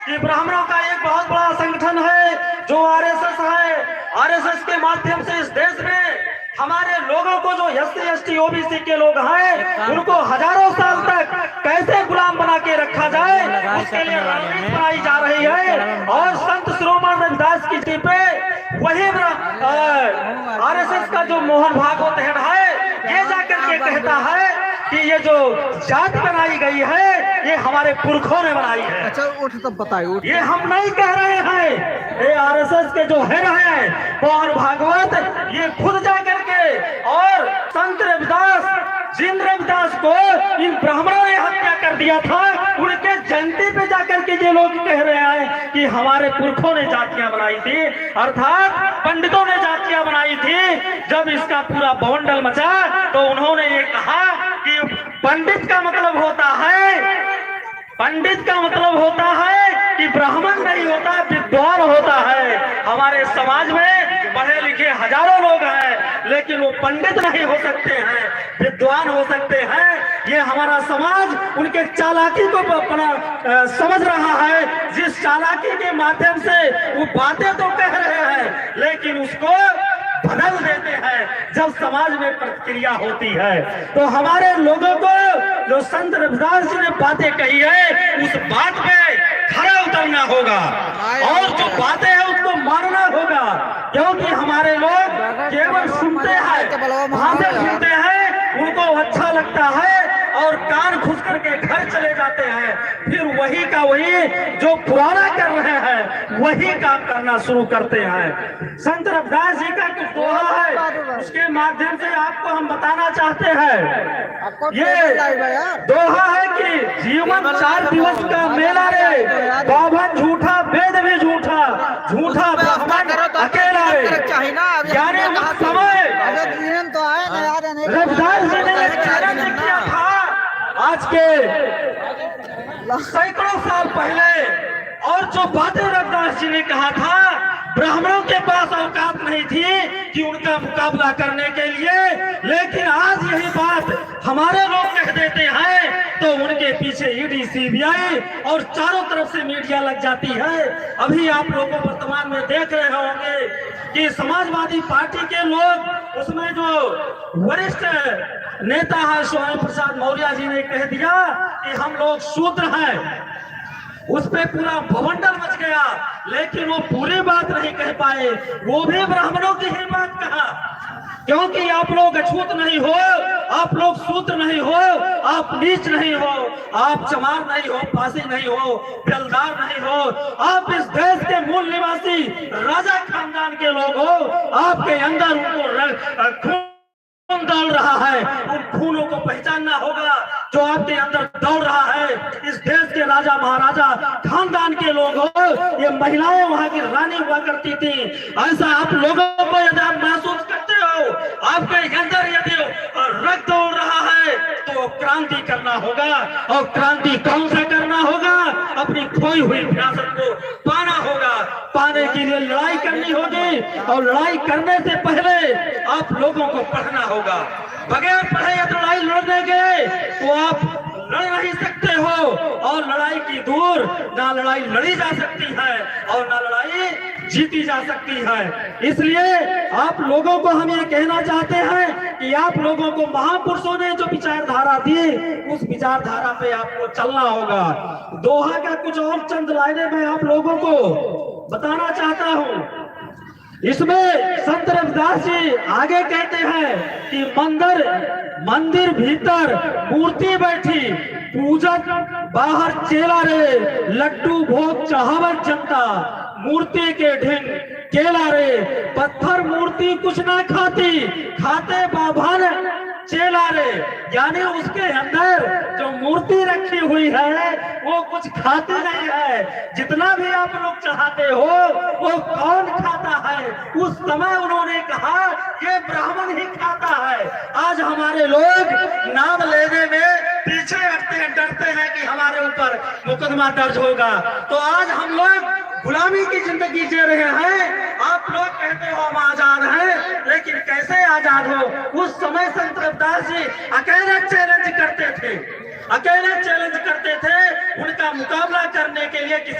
कि ब्राह्मणों का एक बहुत बड़ा संगठन है जो आरएसएस है। आरएसएस के माध्यम से इस देश में हमारे लोगों को जो एससी एसटी ओबीसी के लोग हैं उनको हजारों साल तक कैसे गुलाम बना के रखा जाए उसके लिए रणनीति बनाई जा रही है। और संत शिरोमणि रविदास की जी पे वही आरएसएस का जो मोहन भागवत हेड है ये जाकर के कहता है कि ये जो जाति बनाई गई है ये हमारे पुरखों ने बनाई है। अच्छा उठ तब बताइए। ये हम नहीं कह रहे हैं, ये आरएसएस के जो हेड है मोहन भागवत ये खुद जाकर के और संत रविदास जिन रविदास को इन ब्राह्मणों ने हत्या कर दिया था उनके जयंती पे जाकर के ये लोग कह रहे हैं कि हमारे पुरखों ने जातियां बनाई थी, अर्थात पंडितों ने जातियां बनाई थी। जब इसका पूरा बवंडल मचा तो उन्होंने ये कहा कि पंडित का मतलब होता है कि ब्राह्मण नहीं होता, विद्वान होता है। हमारे समाज में पढ़े लिखे हजारों लोग हैं लेकिन वो पंडित नहीं हो सकते हैं, विद्वान हो सकते हैं। ये हमारा समाज उनके चालाकी को अपना समझ रहा है, जिस चालाकी के माध्यम से वो बातें तो कह रहे हैं लेकिन उसको बदल देते हैं जब समाज में प्रतिक्रिया होती है। तो हमारे लोगों को जो संत रविदास जी ने बातें कही है उस बात पे खरा उतरना होगा और जो बातें हैं उसको मानना होगा, क्योंकि हमारे लोग केवल सुनते हैं, भाषण सुनते हैं, उनको अच्छा लगता है और कान खुश करके घर चले जाते हैं, फिर वही का वही जो पुराना कर रहे हैं वही काम करना शुरू करते हैं। संत रविदास जी का कुछ दोहा है उसके माध्यम से आपको हम बताना चाहते हैं। ये दोहा है कि जीवन 4 दिवस का मेला रे, बाभन झूठा वेद भी झूठा, झूठा ब्राह्मण अकेला रे। यानी उस समय रविदास जी ने चैलेंज किया था आज के सैकड़ों साल पहले, और जो बातें रविदास जी ने कहा था ब्राह्मणों के पास औकात नहीं थी कि उनका मुकाबला करने के लिए, लेकिन आज यही बात हमारे लोग कह देते हैं तो उनके पीछे ईडी सीबीआई और चारों तरफ से मीडिया लग जाती है। अभी आप लोगों वर्तमान में देख रहे होंगे कि समाजवादी पार्टी के लोग उसमें जो वरिष्ठ नेता है स्वयं प्रसाद मौर्य जी ने कह दिया कि हम लोग शूद्र हैं, उस पे पूरा भवंडर मच गया, लेकिन वो पूरी बात नहीं कह पाए, वो भी ब्राह्मणों की ही बात कहा। क्योंकि आप लोग अछूत नहीं हो, आप लोग शूद्र नहीं हो, आप नीच नहीं हो, आप चमार नहीं हो, फांसी नहीं हो, बेलदार नहीं हो, आप इस देश के मूल निवासी राजा खानदान के लोग हो। आपके अंदर उनको खून दौड़ रहा है, उन खूनों को पहचानना होगा जो आपके अंदर दौड़ रहा है। इस देश के राजा महाराजा खानदान के लोग हो, ये महिलाएं वहां की रानी हुआ करती थी। ऐसा आप लोगों को यदि आप महसूस करते हो, आपके अंदर यदि रक्त दौड़ रहा है तो क्रांति करना होगा। और क्रांति कौन सा करना होगा? अपनी खोई हुई विरासत को पाना होगा। पाने के लिए लड़ाई करनी होगी और लड़ाई करने से पहले आप लोगों को पढ़ना होगा। बगैर पढ़े या लड़ाई लड़ने के तो आप लड़ नहीं सकते हो, और लड़ाई की दूर ना लड़ाई लड़ी जा सकती है और ना लड़ाई जीती जा सकती है। इसलिए आप लोगों को हम ये कहना चाहते हैं कि आप लोगों को महापुरुषों ने जो विचारधारा दी उस विचारधारा पे आपको चलना होगा। दोहा का कुछ और चंद लाइनें मैं आप लोगों को बताना चाहता हूँ। इसमें संत रविदास जी आगे कहते हैं कि मंदिर भीतर मूर्ति बैठी, पूजक बाहर चेला रे, लड्डू भोग चढ़ावत जनता, मूर्ति के ढिंग केला रे, पत्थर मूर्ति कुछ ना खाती, खाते बाभन चेला रे। यानी उसके अंदर जो मूर्ति रखी हुई है वो कुछ खाती नहीं है, जितना भी आप लोग चाहते हो वो कौन खाता है? उस समय उन्होंने कहा ये ब्राह्मण ही खाता है। आज हमारे लोग नाम लेने में पीछे हटते हैं, डरते हैं कि हमारे ऊपर मुकदमा दर्ज होगा। तो आज हम लोग गुलामी की जिंदगी जी रहे हैं। आप लोग कहते हो हम आजाद हैं, लेकिन कैसे आजाद हो? उस समय संत रविदास जी अकेले चैलेंज करते थे, उनका मुकाबला करने के लिए किसी